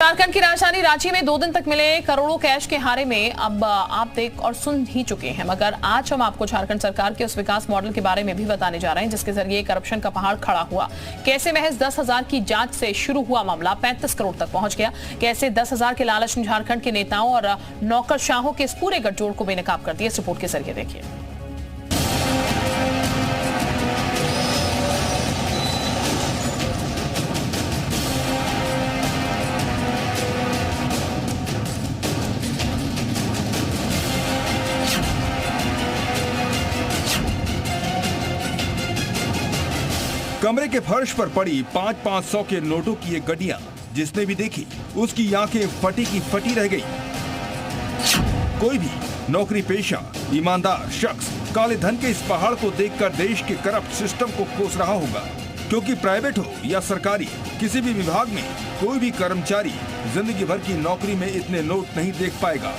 झारखंड की राजधानी रांची में 2 दिन तक मिले करोड़ों कैश के हारे में अब आप देख और सुन ही चुके हैं, मगर आज हम आपको झारखंड सरकार के उस विकास मॉडल के बारे में भी बताने जा रहे हैं जिसके जरिए करप्शन का पहाड़ खड़ा हुआ। कैसे महज 10,000 की जांच से शुरू हुआ मामला 35 करोड़ तक पहुंच गया। कैसे 10,000 के लालच ने झारखंड के नेताओं और नौकरशाहों के इस पूरे गठजोड़ को बेनकाब कर दिया। इस रिपोर्ट के जरिए देखिए। कमरे के फर्श पर पड़ी 500-500 के नोटों की ये गड्डियां जिसने भी देखी उसकी आंखें फटी की फटी रह गई। कोई भी नौकरी पेशा ईमानदार शख्स काले धन के इस पहाड़ को देखकर देश के करप्ट सिस्टम को कोस रहा होगा, क्योंकि प्राइवेट हो या सरकारी किसी भी विभाग में कोई भी कर्मचारी जिंदगी भर की नौकरी में इतने नोट नहीं देख पाएगा।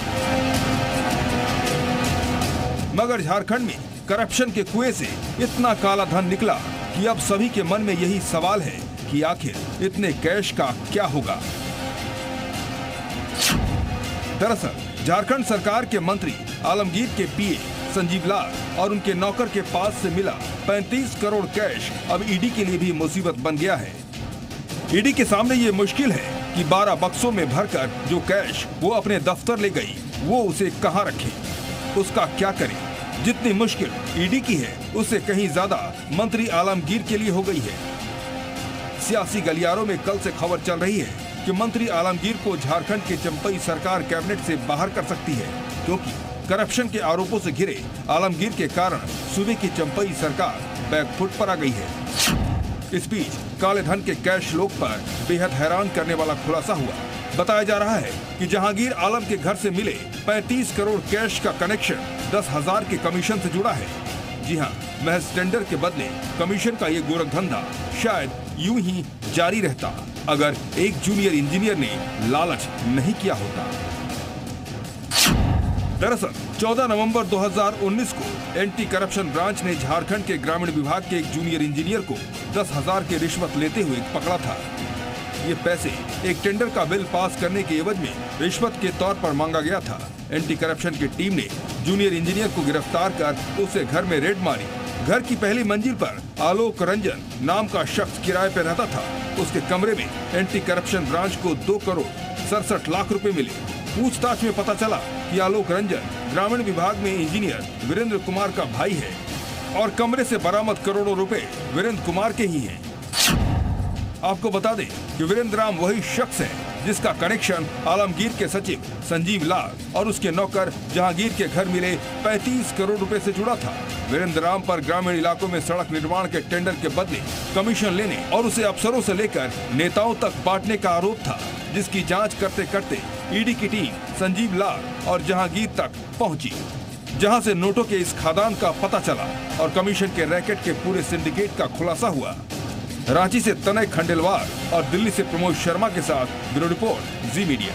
मगर झारखंड में करप्शन के कुएं से इतना काला धन निकला कि अब सभी के मन में यही सवाल है कि आखिर इतने कैश का क्या होगा। दरअसल झारखंड सरकार के मंत्री आलमगीर के पीए संजीव लाल और उनके नौकर के पास से मिला 35 करोड़ कैश अब ईडी के लिए भी मुसीबत बन गया है। ईडी के सामने ये मुश्किल है कि 12 बक्सों में भरकर जो कैश वो अपने दफ्तर ले गई वो उसे कहां रखे, उसका क्या करे। जितनी मुश्किल ईडी की है उससे कहीं ज्यादा मंत्री आलमगीर के लिए हो गई है। सियासी गलियारों में कल से खबर चल रही है कि मंत्री आलमगीर को झारखंड की चंपई सरकार कैबिनेट से बाहर कर सकती है, क्योंकि करप्शन के आरोपों से घिरे आलमगीर के कारण सूबे की चंपई सरकार बैकफुट पर आ गई है। इस बीच काले धन के कैश लोक पर बेहद हैरान करने वाला खुलासा हुआ। बताया जा रहा है कि जहांगीर आलम के घर से मिले 35 करोड़ कैश का कनेक्शन 10,000 के कमीशन से जुड़ा है। जी हां, महज टेंडर के बदले कमीशन का ये गोरख धंधा शायद यूं ही जारी रहता अगर एक जूनियर इंजीनियर ने लालच नहीं किया होता। दरअसल 14 नवंबर 2019 को एंटी करप्शन ब्रांच ने झारखंड के ग्रामीण विभाग के एक जूनियर इंजीनियर को 10,000 की रिश्वत लेते हुए पकड़ा था। ये पैसे एक टेंडर का बिल पास करने के एवज में रिश्वत के तौर पर मांगा गया था। एंटी करप्शन की टीम ने जूनियर इंजीनियर को गिरफ्तार कर उसे घर में रेड मारी। घर की पहली मंजिल पर आलोक रंजन नाम का शख्स किराए पर रहता था। उसके कमरे में एंटी करप्शन ब्रांच को 2 करोड़ 67 लाख रुपए मिले। पूछताछ में पता चला कि आलोक रंजन ग्रामीण विभाग में इंजीनियर वीरेंद्र कुमार का भाई है और कमरे से बरामद करोड़ों रुपए वीरेंद्र कुमार के ही हैं। आपको बता दें कि वीरेंद्र राम वही शख्स है जिसका कनेक्शन आलमगीर के सचिव संजीव लाल और उसके नौकर जहांगीर के घर मिले 35 करोड़ रुपए से जुड़ा था। वीरेंद्र राम पर ग्रामीण इलाकों में सड़क निर्माण के टेंडर के बदले कमीशन लेने और उसे अफसरों से लेकर नेताओं तक बांटने का आरोप था, जिसकी जांच करते करते ईडी की टीम संजीव लाल और जहांगीर तक पहुंची, जहां से नोटों के इस खादान का पता चला और कमीशन के रैकेट के पूरे सिंडिकेट का खुलासा हुआ। रांची से तनय खंडेलवाल और दिल्ली से प्रमोद शर्मा के साथ ब्यूरो रिपोर्ट जी मीडिया।